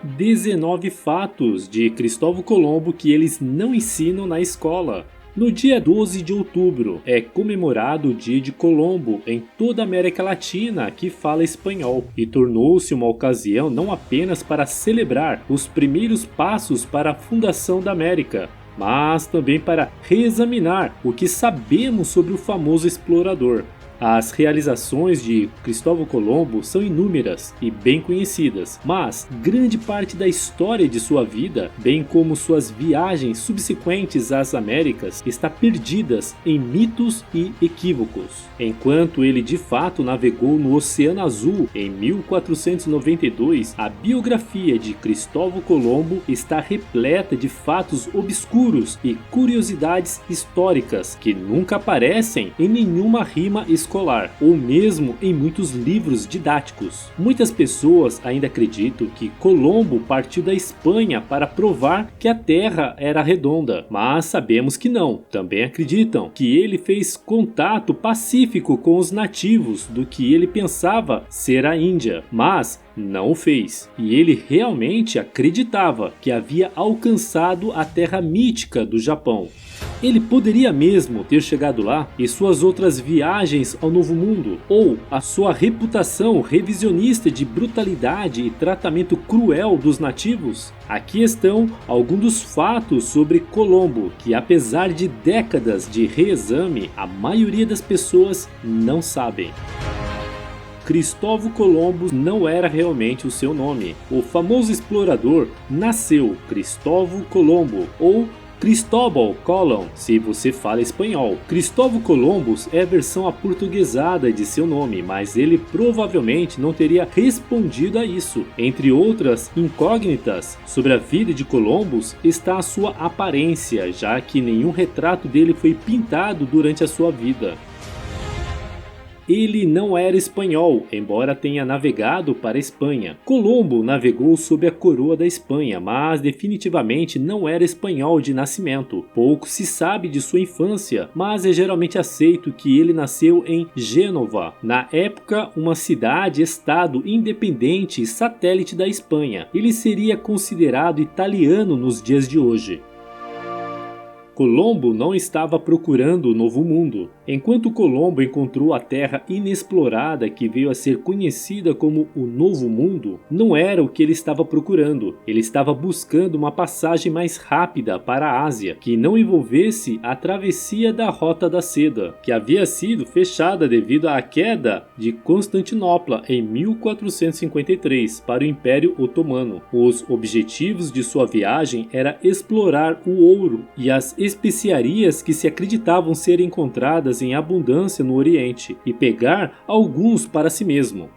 19 fatos de Cristóvão Colombo que eles não ensinam na escola. No dia 12 de outubro é comemorado o Dia de Colombo em toda a América Latina que fala espanhol e tornou-se uma ocasião não apenas para celebrar os primeiros passos para a fundação da América, mas também para reexaminar o que sabemos sobre o famoso explorador. As realizações de Cristóvão Colombo são inúmeras e bem conhecidas, mas grande parte da história de sua vida, bem como suas viagens subsequentes às Américas, está perdidas em mitos e equívocos. Enquanto ele de fato navegou no Oceano Azul em 1492, a biografia de Cristóvão Colombo está repleta de fatos obscuros e curiosidades históricas que nunca aparecem em nenhuma rima escolar ou mesmo em muitos livros didáticos. Muitas pessoas ainda acreditam que Colombo partiu da Espanha para provar que a Terra era redonda, mas sabemos que não. Também acreditam que ele fez contato pacífico com os nativos do que ele pensava ser a Índia, mas não o fez. E ele realmente acreditava que havia alcançado a terra mítica do Japão. Ele poderia mesmo ter chegado lá e suas outras viagens ao Novo Mundo, ou a sua reputação revisionista de brutalidade e tratamento cruel dos nativos? Aqui estão alguns dos fatos sobre Colombo que, apesar de décadas de reexame, a maioria das pessoas não sabem. Cristóvão Colombo não era realmente o seu nome. O famoso explorador nasceu Cristóvão Colombo, ou Cristóbal Colón, se você fala espanhol. Cristóvão Colombo é a versão aportuguesada de seu nome, mas ele provavelmente não teria respondido a isso. Entre outras incógnitas sobre a vida de Colombo está a sua aparência, já que nenhum retrato dele foi pintado durante a sua vida. Ele não era espanhol, embora tenha navegado para a Espanha. Colombo navegou sob a coroa da Espanha, mas definitivamente não era espanhol de nascimento. Pouco se sabe de sua infância, mas é geralmente aceito que ele nasceu em Gênova, na época uma cidade-estado independente e satélite da Espanha. Ele seria considerado italiano nos dias de hoje. Colombo não estava procurando o Novo Mundo. Enquanto Colombo encontrou a terra inexplorada que veio a ser conhecida como o Novo Mundo, não era o que ele estava procurando. Ele estava buscando uma passagem mais rápida para a Ásia, que não envolvesse a travessia da Rota da Seda, que havia sido fechada devido à queda de Constantinopla em 1453 para o Império Otomano. Os objetivos de sua viagem era explorar o ouro e as especiarias que se acreditavam ser encontradas em abundância no Oriente e pegar alguns para si mesmo.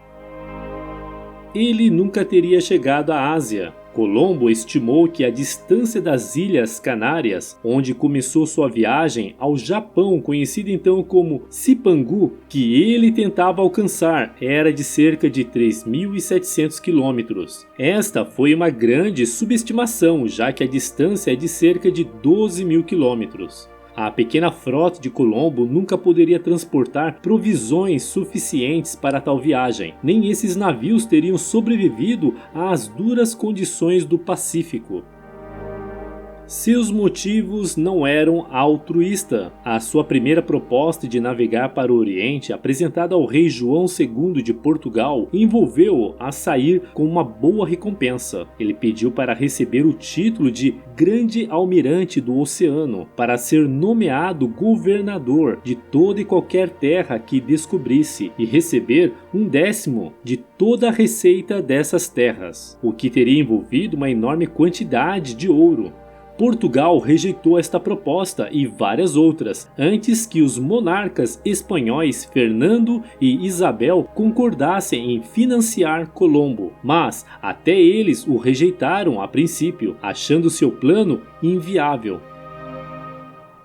Ele nunca teria chegado à Ásia. Colombo estimou que a distância das Ilhas Canárias, onde começou sua viagem, ao Japão, conhecido então como Cipangu, que ele tentava alcançar, era de cerca de 3.700 quilômetros. Esta foi uma grande subestimação, já que a distância é de cerca de 12.000 quilômetros. A pequena frota de Colombo nunca poderia transportar provisões suficientes para tal viagem. Nem esses navios teriam sobrevivido às duras condições do Pacífico. Seus motivos não eram altruístas. A sua primeira proposta de navegar para o Oriente, apresentada ao rei João II de Portugal, envolveu-o a sair com uma boa recompensa. Ele pediu para receber o título de Grande Almirante do Oceano, para ser nomeado governador de toda e qualquer terra que descobrisse e receber 1/10 de toda a receita dessas terras, o que teria envolvido uma enorme quantidade de ouro. Portugal rejeitou esta proposta e várias outras, antes que os monarcas espanhóis Fernando e Isabel concordassem em financiar Colombo. Mas até eles o rejeitaram a princípio, achando seu plano inviável.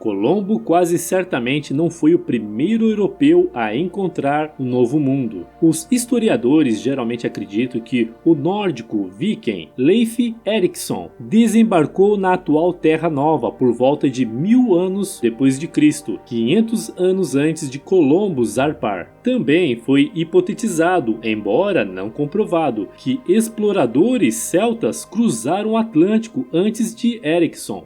Colombo quase certamente não foi o primeiro europeu a encontrar o Novo Mundo. Os historiadores geralmente acreditam que o nórdico viking Leif Erikson desembarcou na atual Terra Nova por volta de 1000 anos depois de Cristo, 500 anos antes de Colombo zarpar. Também foi hipotetizado, embora não comprovado, que exploradores celtas cruzaram o Atlântico antes de Erikson.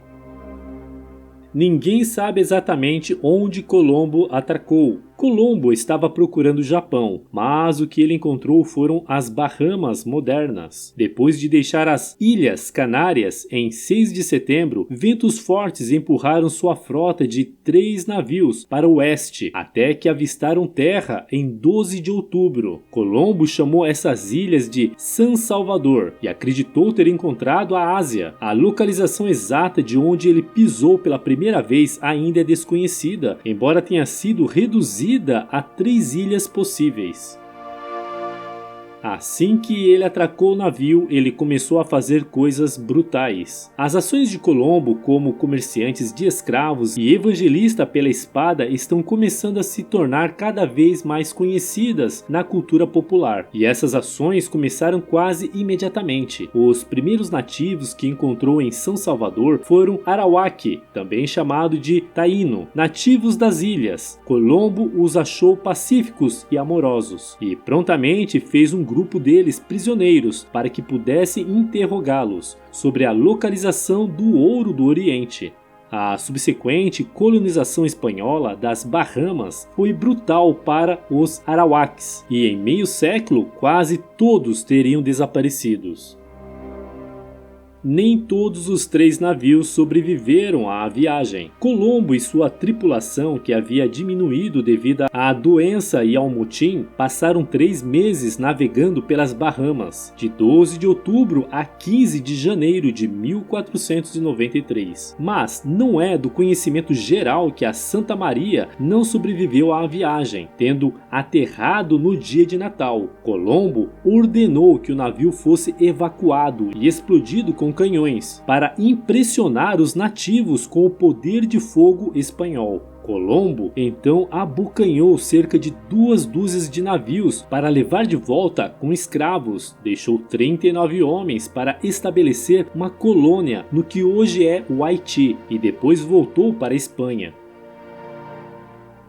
Ninguém sabe exatamente onde Colombo atracou. Colombo estava procurando o Japão, mas o que ele encontrou foram as Bahamas modernas. Depois de deixar as Ilhas Canárias em 6 de setembro, ventos fortes empurraram sua frota de 3 navios para o oeste, até que avistaram terra em 12 de outubro. Colombo chamou essas ilhas de San Salvador e acreditou ter encontrado a Ásia. A localização exata de onde ele pisou pela primeira vez ainda é desconhecida, embora tenha sido reduzida a 3 ilhas possíveis. Assim que ele atracou o navio, ele começou a fazer coisas brutais. As ações de Colombo como comerciantes de escravos e evangelista pela espada estão começando a se tornar cada vez mais conhecidas na cultura popular. E essas ações começaram quase imediatamente. Os primeiros nativos que encontrou em São Salvador foram Arawak, também chamado de Taíno, nativos das ilhas. Colombo os achou pacíficos e amorosos, e prontamente fez um grupo deles prisioneiros para que pudesse interrogá-los sobre a localização do ouro do Oriente. A subsequente colonização espanhola das Bahamas foi brutal para os Arawaks e em meio século quase todos teriam desaparecido. Nem todos os 3 navios sobreviveram à viagem. Colombo e sua tripulação, que havia diminuído devido à doença e ao motim, passaram 3 meses navegando pelas Bahamas, de 12 de outubro a 15 de janeiro de 1493. Mas não é do conhecimento geral que a Santa Maria não sobreviveu à viagem, tendo aterrado no dia de Natal. Colombo ordenou que o navio fosse evacuado e explodido com canhões, para impressionar os nativos com o poder de fogo espanhol. Colombo então abocanhou cerca de 2 dúzias de navios para levar de volta com escravos. Deixou 39 homens para estabelecer uma colônia no que hoje é o Haiti e depois voltou para a Espanha.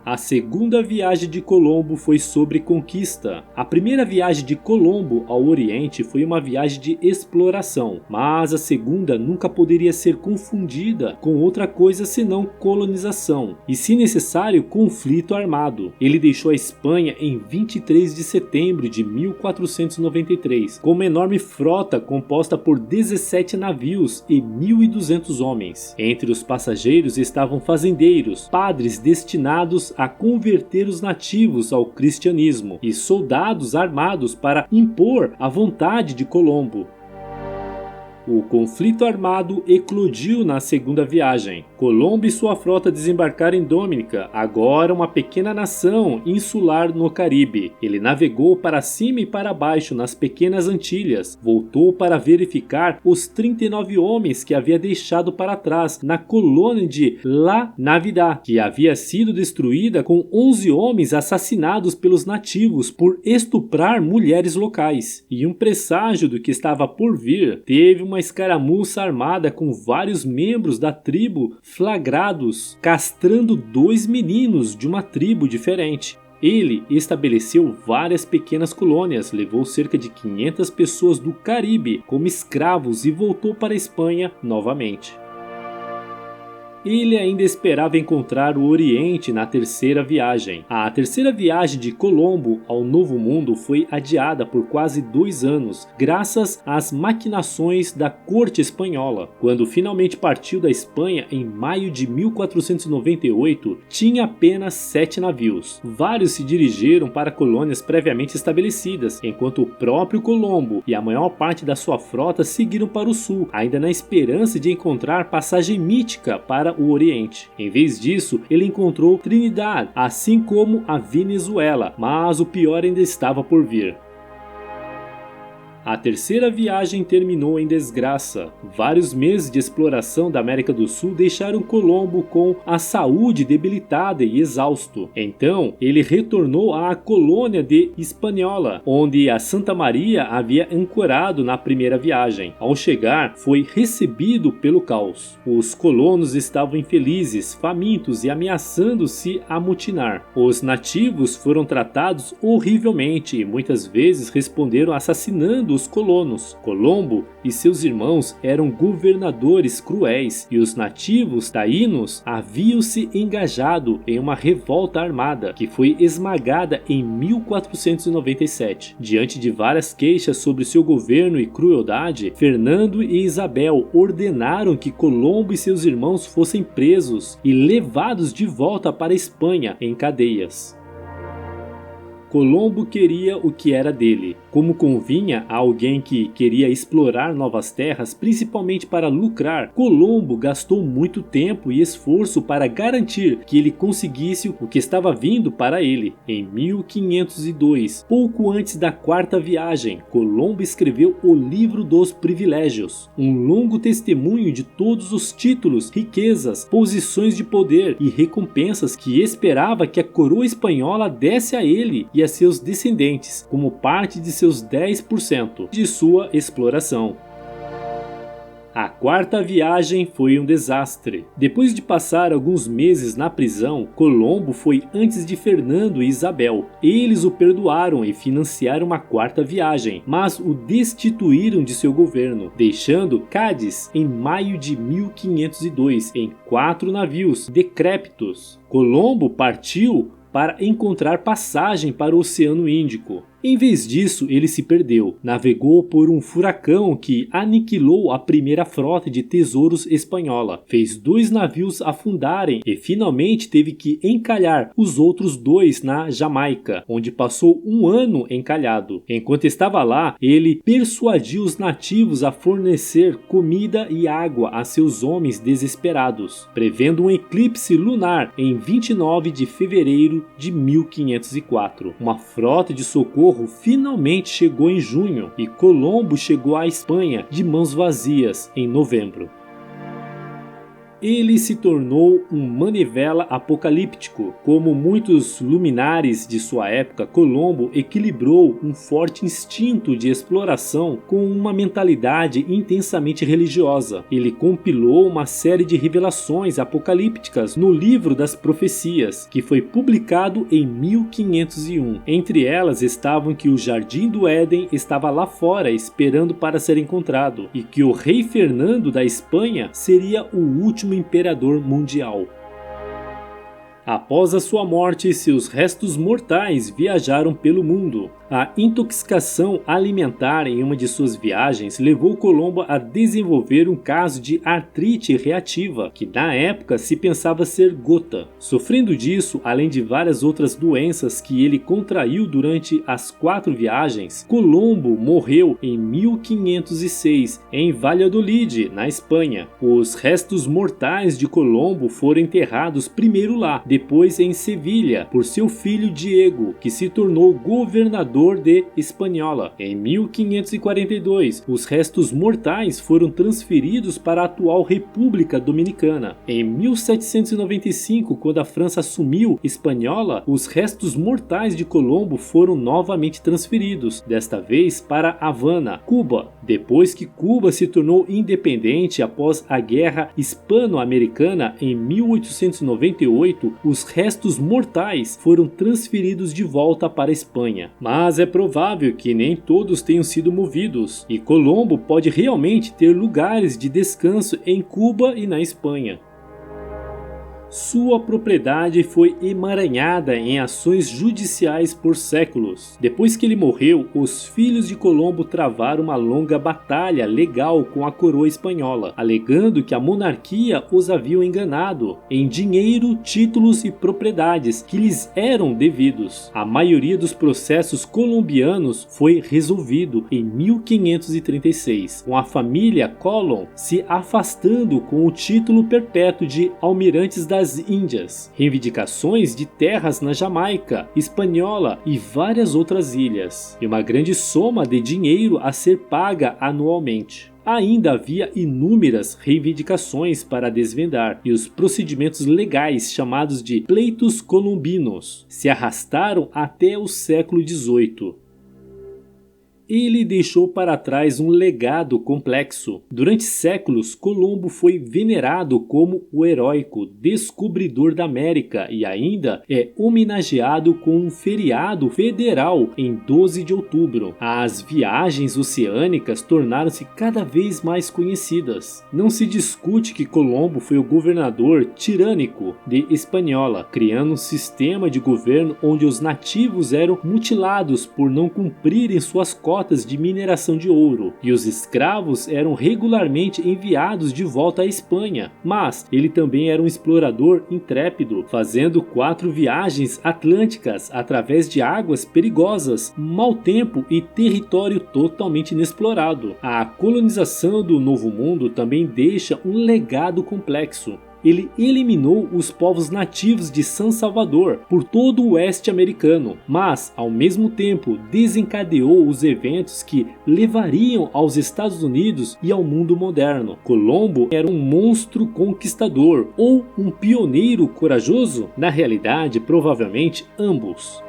A segunda viagem de Colombo foi sobre conquista. A primeira viagem de Colombo ao Oriente foi uma viagem de exploração, mas a segunda nunca poderia ser confundida com outra coisa senão colonização, e se necessário, conflito armado. Ele deixou a Espanha em 23 de setembro de 1493, com uma enorme frota composta por 17 navios e 1.200 homens. Entre os passageiros estavam fazendeiros, padres destinados a converter os nativos ao cristianismo e soldados armados para impor a vontade de Colombo. O conflito armado eclodiu na segunda viagem. Colombo e sua frota desembarcaram em Dominica, agora uma pequena nação insular no Caribe. Ele navegou para cima e para baixo nas pequenas Antilhas, voltou para verificar os 39 homens que havia deixado para trás na colônia de La Navidad, que havia sido destruída com 11 homens assassinados pelos nativos por estuprar mulheres locais. E um presságio do que estava por vir, teve uma escaramuça armada com vários membros da tribo flagrados castrando 2 meninos de uma tribo diferente. Ele estabeleceu várias pequenas colônias, levou cerca de 500 pessoas do Caribe como escravos e voltou para a Espanha novamente. Ele ainda esperava encontrar o Oriente na terceira viagem. A terceira viagem de Colombo ao Novo Mundo foi adiada por quase 2 anos, graças às maquinações da corte espanhola. Quando finalmente partiu da Espanha em maio de 1498, tinha apenas 7 navios. Vários se dirigiram para colônias previamente estabelecidas, enquanto o próprio Colombo e a maior parte da sua frota seguiram para o sul, ainda na esperança de encontrar passagem mítica para o Oriente. Em vez disso, ele encontrou Trinidad, assim como a Venezuela, mas o pior ainda estava por vir. A terceira viagem terminou em desgraça. Vários meses de exploração da América do Sul deixaram Colombo com a saúde debilitada e exausto. Então, ele retornou à colônia de Hispaniola, onde a Santa Maria havia ancorado na primeira viagem. Ao chegar, foi recebido pelo caos. Os colonos estavam infelizes, famintos e ameaçando se amotinar. Os nativos foram tratados horrivelmente e muitas vezes responderam assassinando os colonos. Colombo e seus irmãos eram governadores cruéis e os nativos taínos haviam se engajado em uma revolta armada que foi esmagada em 1497. Diante de várias queixas sobre seu governo e crueldade, Fernando e Isabel ordenaram que Colombo e seus irmãos fossem presos e levados de volta para a Espanha em cadeias. Colombo queria o que era dele. Como convinha a alguém que queria explorar novas terras, principalmente para lucrar, Colombo gastou muito tempo e esforço para garantir que ele conseguisse o que estava vindo para ele. Em 1502, pouco antes da quarta viagem, Colombo escreveu o Livro dos Privilégios, um longo testemunho de todos os títulos, riquezas, posições de poder e recompensas que esperava que a coroa espanhola desse a ele e a seus descendentes, como parte de seus 10% de sua exploração. A quarta viagem foi um desastre. Depois de passar alguns meses na prisão, Colombo foi antes de Fernando e Isabel. Eles o perdoaram e financiaram uma quarta viagem, mas o destituíram de seu governo, deixando Cádiz em maio de 1502 em 4 navios decrépitos. Colombo partiu para encontrar passagem para o Oceano Índico. Em vez disso, ele se perdeu. Navegou por um furacão que aniquilou a primeira frota de tesouros espanhola, fez 2 navios afundarem e finalmente teve que encalhar os outros 2 na Jamaica, onde passou 1 ano encalhado. Enquanto estava lá, ele persuadiu os nativos a fornecer comida e água a seus homens desesperados, prevendo um eclipse lunar em 29 de fevereiro de 1504. Uma frota de socorro finalmente chegou em junho e Colombo chegou à Espanha de mãos vazias em novembro. Ele se tornou um manivela apocalíptico. Como muitos luminares de sua época, Colombo equilibrou um forte instinto de exploração com uma mentalidade intensamente religiosa. Ele compilou uma série de revelações apocalípticas no Livro das Profecias, que foi publicado em 1501. Entre elas estavam que o Jardim do Éden estava lá fora esperando para ser encontrado e que o rei Fernando da Espanha seria o último imperador mundial. Após a sua morte, seus restos mortais viajaram pelo mundo. A intoxicação alimentar em uma de suas viagens levou Colombo a desenvolver um caso de artrite reativa, que na época se pensava ser gota. Sofrendo disso, além de várias outras doenças que ele contraiu durante as 4 viagens, Colombo morreu em 1506 em Valladolid, na Espanha. Os restos mortais de Colombo foram enterrados primeiro lá, depois em Sevilha, por seu filho Diego, que se tornou governador de Hispaniola. Em 1542, os restos mortais foram transferidos para a atual República Dominicana. Em 1795, quando a França assumiu Hispaniola, os restos mortais de Colombo foram novamente transferidos, desta vez para Havana, Cuba. Depois que Cuba se tornou independente após a Guerra Hispano-Americana em 1898, os restos mortais foram transferidos de volta para a Espanha. Mas é provável que nem todos tenham sido movidos, e Colombo pode realmente ter lugares de descanso em Cuba e na Espanha. Sua propriedade foi emaranhada em ações judiciais por séculos. Depois que ele morreu, os filhos de Colombo travaram uma longa batalha legal com a coroa espanhola, alegando que a monarquia os havia enganado em dinheiro, títulos e propriedades que lhes eram devidos. A maioria dos processos colombianos foi resolvido em 1536, com a família Colón se afastando com o título perpétuo de almirantes da das Índias, reivindicações de terras na Jamaica, Hispaniola e várias outras ilhas, e uma grande soma de dinheiro a ser paga anualmente. Ainda havia inúmeras reivindicações para desvendar, e os procedimentos legais chamados de pleitos colombinos se arrastaram até o século XVIII. Ele deixou para trás um legado complexo. Durante séculos, Colombo foi venerado como o heróico descobridor da América e ainda é homenageado com um feriado federal em 12 de outubro. As viagens oceânicas tornaram-se cada vez mais conhecidas. Não se discute que Colombo foi o governador tirânico de Hispaniola, criando um sistema de governo onde os nativos eram mutilados por não cumprirem suas cotas de mineração de ouro, e os escravos eram regularmente enviados de volta à Espanha. Mas ele também era um explorador intrépido, fazendo 4 viagens atlânticas através de águas perigosas, mau tempo e território totalmente inexplorado. A colonização do Novo Mundo também deixa um legado complexo. Ele eliminou os povos nativos de San Salvador por todo o oeste americano, mas ao mesmo tempo desencadeou os eventos que levariam aos Estados Unidos e ao mundo moderno. Colombo era um monstro conquistador ou um pioneiro corajoso? Na realidade, provavelmente ambos.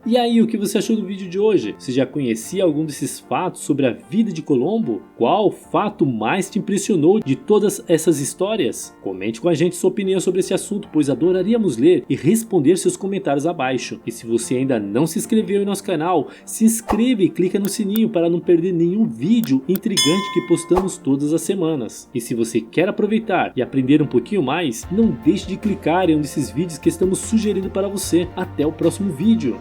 E aí, o que você achou do vídeo de hoje? Você já conhecia algum desses fatos sobre a vida de Colombo? Qual fato mais te impressionou de todas essas histórias? Comente com a gente sua opinião sobre esse assunto, pois adoraríamos ler e responder seus comentários abaixo. E se você ainda não se inscreveu em nosso canal, se inscreva e clica no sininho para não perder nenhum vídeo intrigante que postamos todas as semanas. E se você quer aproveitar e aprender um pouquinho mais, não deixe de clicar em um desses vídeos que estamos sugerindo para você. Até o próximo vídeo!